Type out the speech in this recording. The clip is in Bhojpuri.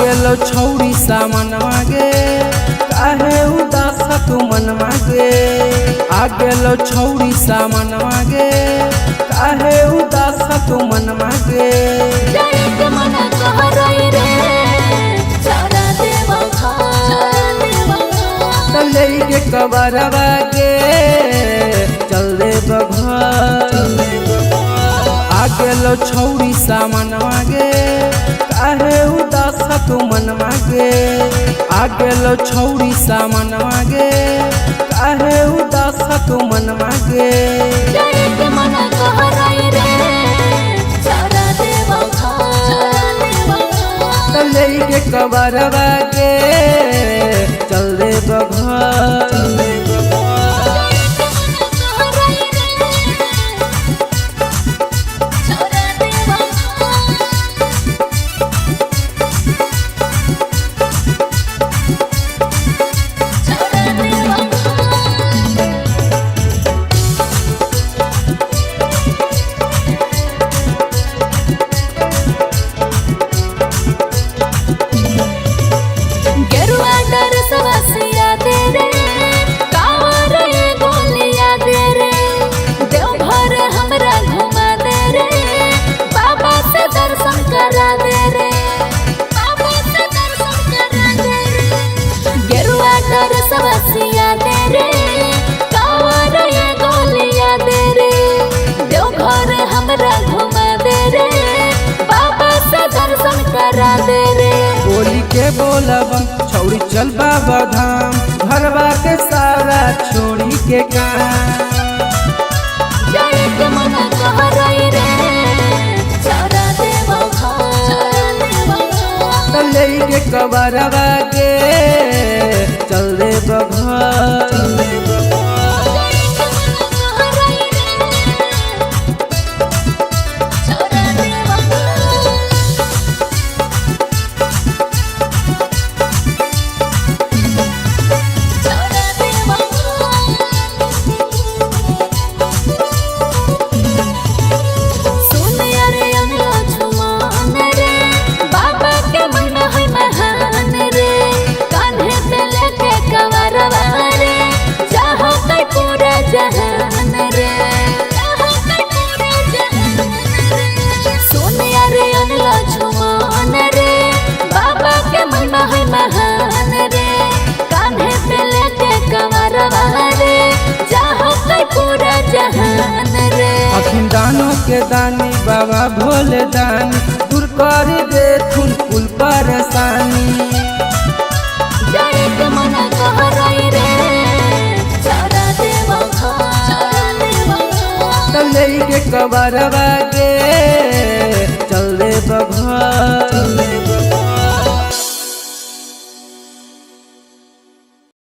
गेलो छौरी सामन मागे काहे उदास तू मन मागे। आ गेलो छौरी सामन मागे काहे उदास तू मन मागे। चले के कबरवा गे चल दे घर। आ गेलो छौरी सामन मागे काहे उदास तू मन मागे। आ गेलो छौरी सामन मागे काहे उदास तू मन मागे। चले के कबरवा गे चल दे घर। बोली के बोलब छौरी चल बाबा धाम घरवा के सारा छोड़ी के काम। चले के कबरवा गे चल दे घर। दानों के दानी बाबा भोले दानी दूर कर दे थुन कुल परेशानी। चले के कबरवा गे